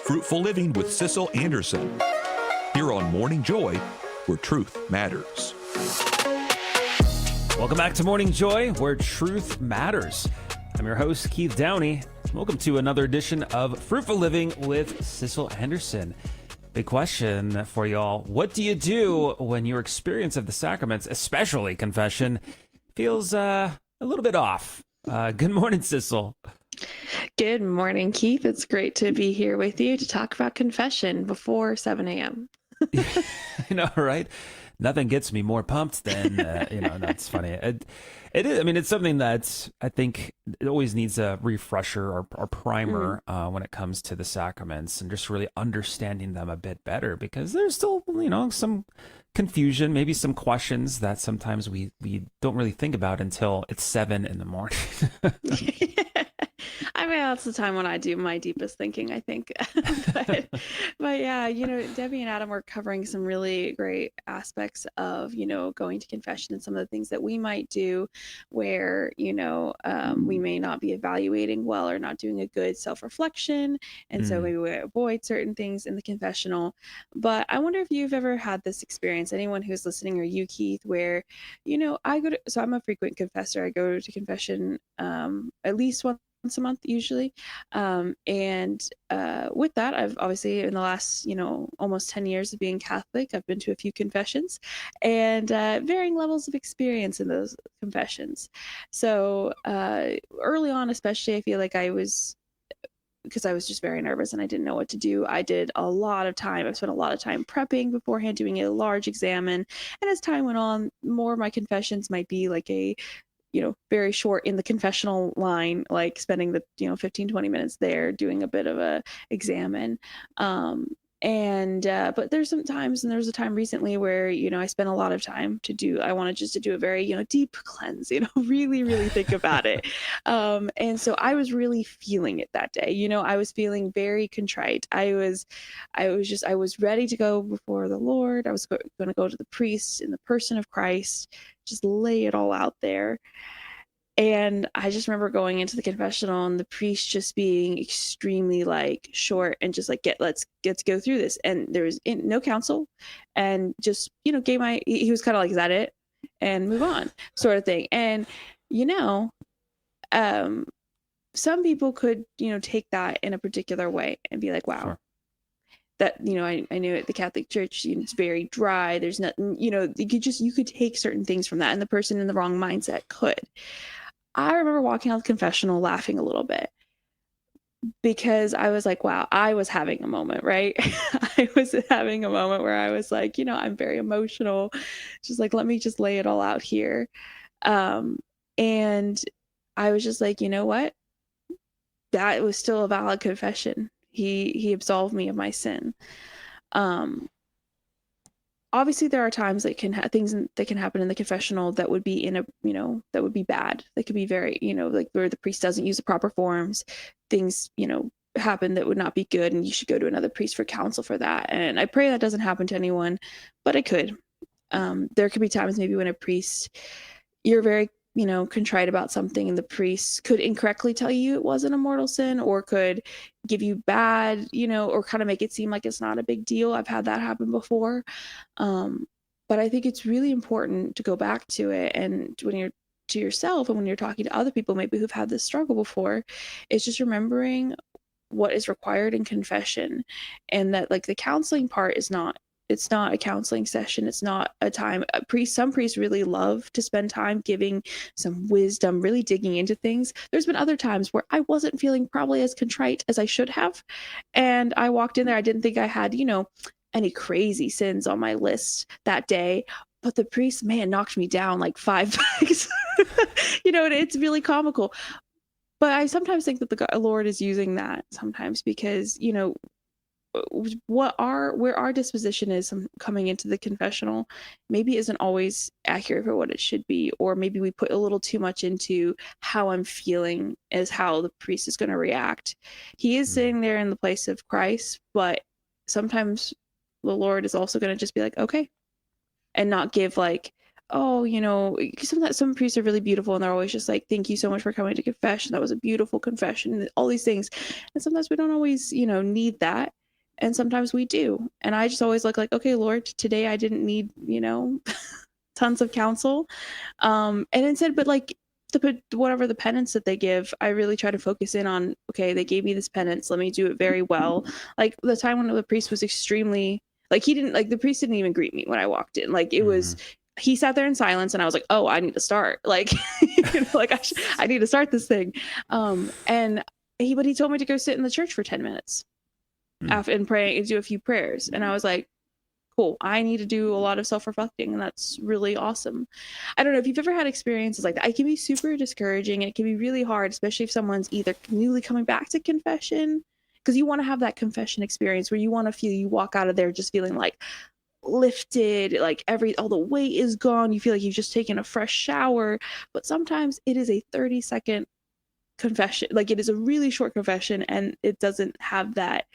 Fruitful Living with Sissel Anderson. Here on Morning Joy, where truth matters. Welcome back to Morning Joy, where truth matters. I'm your host, Keith Downey. Welcome to another edition of Fruitful Living with Sissel Anderson. Big question for y'all. What do you do when your experience of the sacraments, especially confession, feels a little bit off? Good morning, Sissel. Good morning, Keith. It's great to be here with you to talk about confession before 7 a.m. I know, right? Nothing gets me more pumped than, that's funny. It is. I mean, it's something that I think it always needs a refresher or primer when it comes to the sacraments and just really understanding them a bit better, because there's still, some confusion, maybe some questions that sometimes we don't really think about until it's 7 in the morning. I mean, that's the time when I do my deepest thinking, I think. but yeah, Debbie and Adam were covering some really great aspects of, going to confession and some of the things that we might do where, we may not be evaluating well or not doing a good self-reflection. And so maybe we avoid certain things in the confessional. But I wonder if you've ever had this experience, anyone who's listening, or you, Keith, where, so I'm a frequent confessor. I go to confession at least once a month usually. With that, I've obviously in the last, almost 10 years of being Catholic, I've been to a few confessions and varying levels of experience in those confessions. So early on, especially, I feel like because I was just very nervous and I didn't know what to do. I spent a lot of time prepping beforehand, doing a large examen. And as time went on, more of my confessions might be like a very short in the confessional line, like spending the, 15, 20 minutes there doing a bit of a examen. But there's some times, and there was a time recently where, I spent a lot of time I wanted just to do a very, deep cleanse, really, really think about it. And so I was really feeling it that day. I was feeling very contrite. I was ready to go before the Lord. I was going to go to the priest in the person of Christ, just lay it all out there. And I just remember going into the confessional and the priest just being extremely short and just let's go through this. And there was no counsel, and just, he was kind of like, is that it? And move on, sort of thing. And, some people could, take that in a particular way and be like, wow. Sure. That, I knew at the Catholic Church, it's very dry. There's nothing, you could take certain things from that, and the person in the wrong mindset could. I remember walking out of the confessional laughing a little bit because I was like, wow, I was having a moment, right? I was having a moment where I was like, I'm very emotional. Just like, let me just lay it all out here. And I was just like, you know what? That was still a valid confession. He absolved me of my sin. Obviously there are times that things that can happen in the confessional that would be that would be bad. That could be very, like where the priest doesn't use the proper forms, things, happen that would not be good, and you should go to another priest for counsel for that. And I pray that doesn't happen to anyone, but it could. There could be times maybe when a priest, you're very, contrite about something, and the priest could incorrectly tell you it wasn't a mortal sin, or could give you bad, or kind of make it seem like it's not a big deal. I've had that happen before. But I think it's really important to go back to it. And when you're to yourself and when you're talking to other people, maybe who've had this struggle before, it's just remembering what is required in confession, and that the counseling part it's not a counseling session. It's not a time. Some priests really love to spend time giving some wisdom, really digging into things. There's been other times where I wasn't feeling probably as contrite as I should have. And I walked in there. I didn't think I had, any crazy sins on my list that day. But the priest, man, knocked me down like 5 bags. It's really comical. But I sometimes think that the Lord is using that sometimes because, where our disposition is coming into the confessional maybe isn't always accurate for what it should be, or maybe we put a little too much into how I'm feeling as how the priest is going to react. He is sitting there in the place of Christ, but sometimes the Lord is also going to just be like, okay, and not give oh, 'cause sometimes some priests are really beautiful and they're always just like, thank you so much for coming to confession. That was a beautiful confession, and all these things. And sometimes we don't always, need that. And sometimes we do. And I just always look like, okay, Lord, today I didn't need, tons of counsel. And instead, but like whatever the penance that they give, I really try to focus in on, okay, they gave me this penance. Let me do it very well. Like the time when the priest was extremely, like the priest didn't even greet me when I walked in. Like it was, he sat there in silence and I was like, oh, I need to start. Like, like I need to start this thing. And but he told me to go sit in the church for 10 minutes after and pray and do a few prayers. And I was like, cool, I need to do a lot of self-reflecting, and that's really awesome. I don't know if you've ever had experiences like that. It can be super discouraging, and it can be really hard, especially if someone's either newly coming back to confession, because you want to have that confession experience where you want to feel, you walk out of there just feeling like lifted, like all the weight is gone, you feel like you've just taken a fresh shower. But sometimes it is a 30-second confession, like it is a really short confession, and it doesn't have that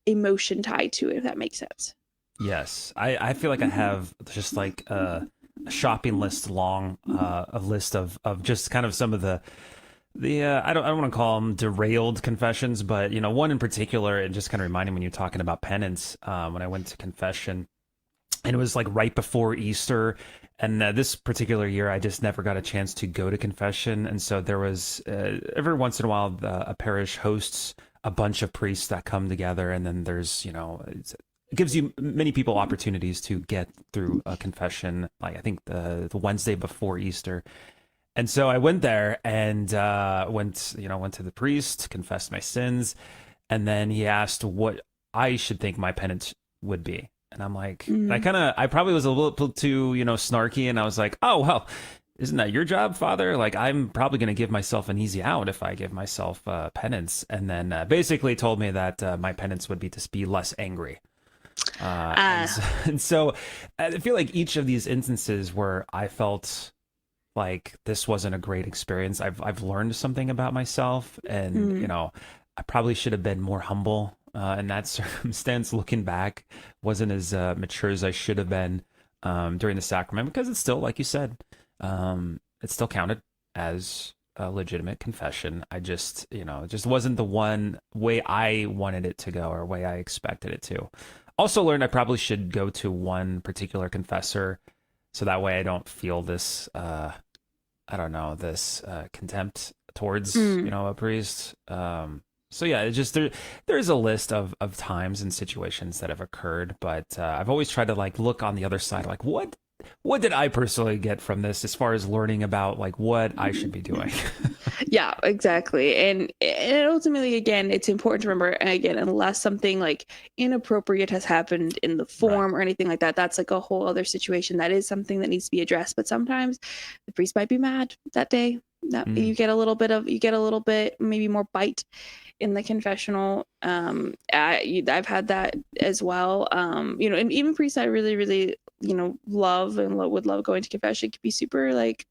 emotion tied to it, if that makes sense. Yes, I feel like I have just like a shopping list long, a list of just kind of some of the I don't want to call them derailed confessions, but one in particular, it just kind of reminded me when you're talking about penance. When I went to confession, and it was like right before Easter, and this particular year I just never got a chance to go to confession, and so there was every once in a while a parish hosts a bunch of priests that come together, and then there's it gives you many people opportunities to get through a confession, like I think the Wednesday before Easter. And so I went there and went to the priest, confessed my sins, and then he asked what I should think my penance would be. And I'm like, I probably was a little too, snarky, and I was like, oh, well, isn't that your job, Father? Like, I'm probably going to give myself an easy out if I give myself penance. And then basically told me that my penance would be to be less angry. And so I feel like each of these instances where I felt like this wasn't a great experience, I've learned something about myself, and I probably should have been more humble in that circumstance. Looking back, wasn't as mature as I should have been during the sacrament, because it's still, like you said, it still counted as a legitimate confession. I just it just wasn't the one way I wanted it to go or way I expected it to. Also learned I probably should go to one particular confessor, so that way I don't feel this, this contempt towards, a priest. So yeah, it's just there's a list of times and situations that have occurred, but I've always tried to like look on the other side, like what did I personally get from this as far as learning about like what I should be doing? Yeah, exactly. And ultimately, again, it's important to remember, and again, unless something like inappropriate has happened in the form or anything like that, that's like a whole other situation. That is something that needs to be addressed. But sometimes the priest might be mad that day. That you get a little bit maybe more bite in the confessional. I've had that as well. And even priests I really, really, love and would love going to confession could be super like,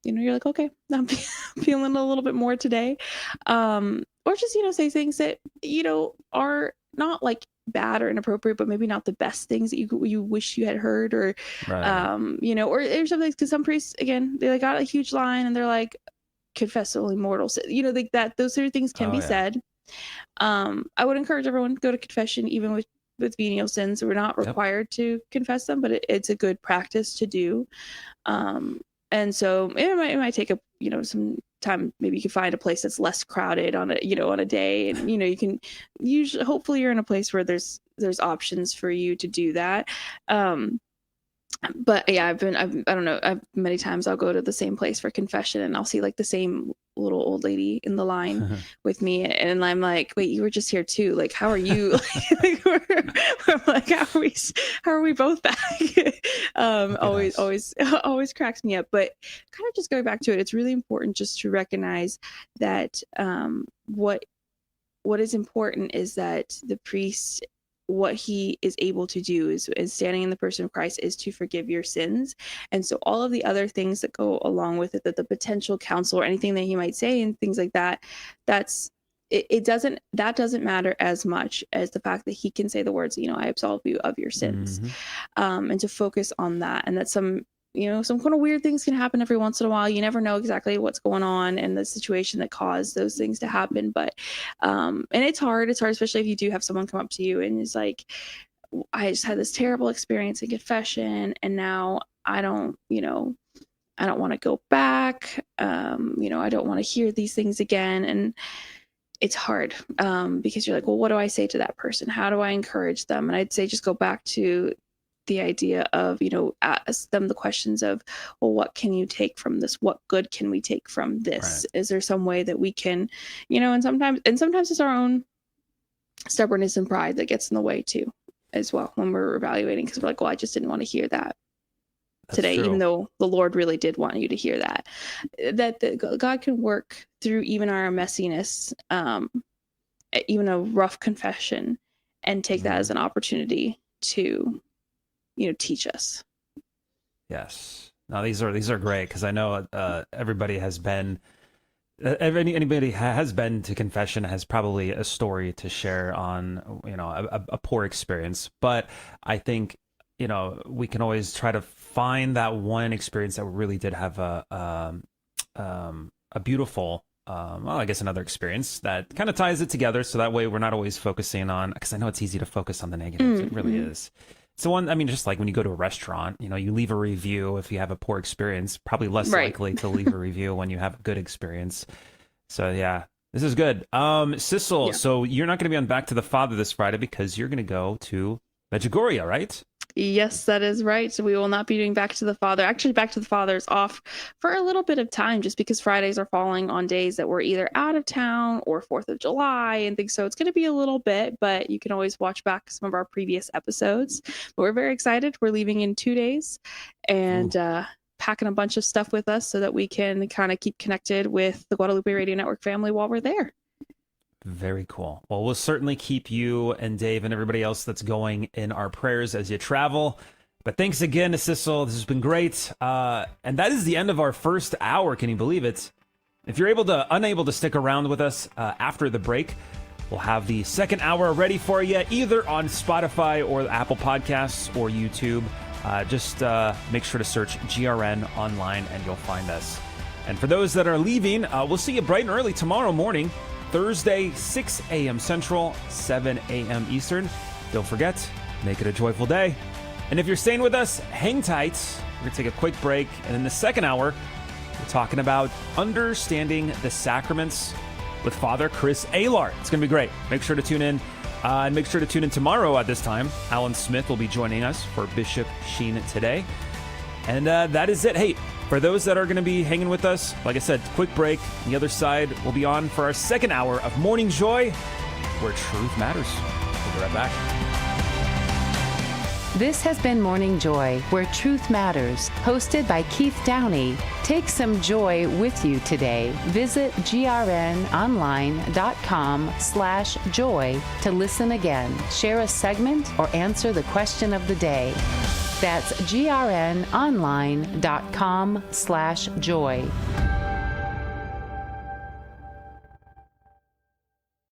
you're like, okay, I'm feeling a little bit more today. Or just, say things that, are not like bad or inappropriate, but maybe not the best things that you wish you had heard, or, or there's something, because some priests, again, they like got a huge line and they're like, confess only mortals, like that, those sort of things can be said. I would encourage everyone to go to confession, even with venial sins. We're not required to confess them, but it's a good practice to do. And so it might take some time. Maybe you can find a place that's less crowded on a day, and you can hopefully you're in a place where there's options for you to do that. But yeah, I don't know, many times I'll go to the same place for confession, and I'll see like the same little old lady in the line with me, and I'm like, wait, you were just here too, like how are you? I'm like, how are we both back? Always cracks me up. But kind of just going back to it, it's really important just to recognize that what is important is that the priest, what he is able to do is standing in the person of Christ, is to forgive your sins. And so all of the other things that go along with it, that the potential counsel or anything that he might say and things like that, that doesn't matter as much as the fact that he can say the words, I absolve you of your sins. And to focus on that. And that some kind of weird things can happen every once in a while. You never know exactly what's going on and the situation that caused those things to happen. But, and it's hard, especially if you do have someone come up to you and is like, I just had this terrible experience in confession, and now I don't want to go back. I don't want to hear these things again. And it's hard because you're like, well, what do I say to that person? How do I encourage them? And I'd say just go back to the idea of, ask them the questions of, well, what can you take from this? What good can we take from this? Right. Is there some way that we can, and sometimes it's our own stubbornness and pride that gets in the way too, as well, when we're evaluating, because we're like, well, I just didn't want to hear that. That's today, true. Even though the Lord really did want you to hear that God can work through even our messiness, even a rough confession, and take that as an opportunity to, teach us. Yes. Now these are great, because I know everybody has been, anybody has been to confession has probably a story to share on, a poor experience. But I think, we can always try to find that one experience that really did have a beautiful, I guess another experience that kind of ties it together. So that way we're not always focusing on, because I know it's easy to focus on the negatives. It really is. So just like when you go to a restaurant, you leave a review if you have a poor experience, probably less likely to leave a review when you have a good experience. So yeah, this is good. Sissel, so you're not going to be on Back to the Father this Friday because you're going to go to Medjugorje, right? Yes, that is right. So we will not be doing Back to the Father. Actually, Back to the Father is off for a little bit of time, just because Fridays are falling on days that we're either out of town or 4th of July and things. So it's going to be a little bit, but you can always watch back some of our previous episodes. But we're very excited. We're leaving in 2 days and packing a bunch of stuff with us so that we can kind of keep connected with the Guadalupe Radio Network family while we're there. Very cool. Well, we'll certainly keep you and Dave and everybody else that's going in our prayers as you travel. But thanks again to Sissel. This has been great. And that is the end of our first hour. Can you believe it? If you're unable to stick around with us after the break, we'll have the second hour ready for you, either on Spotify or Apple Podcasts or YouTube. Just make sure to search GRN online and you'll find us. And for those that are leaving, we'll see you bright and early tomorrow morning. Thursday, 6 a.m. Central, 7 a.m. Eastern. Don't forget, make it a joyful day. And if you're staying with us, hang tight. We're going to take a quick break. And in the second hour, we're talking about understanding the sacraments with Father Chris Alar. It's going to be great. Make sure to tune in. And make sure to tune in tomorrow at this time. Alan Smith will be joining us for Bishop Sheen today. And that is it. Hey, for those that are going to be hanging with us, like I said, quick break. On the other side, we'll be on for our second hour of Morning Joy, where truth matters. We'll be right back. This has been Morning Joy, where truth matters, hosted by Keith Downey. Take some joy with you today. Visit grnonline.com/joy to listen again, share a segment, or answer the question of the day. That's grnonline.com/joy.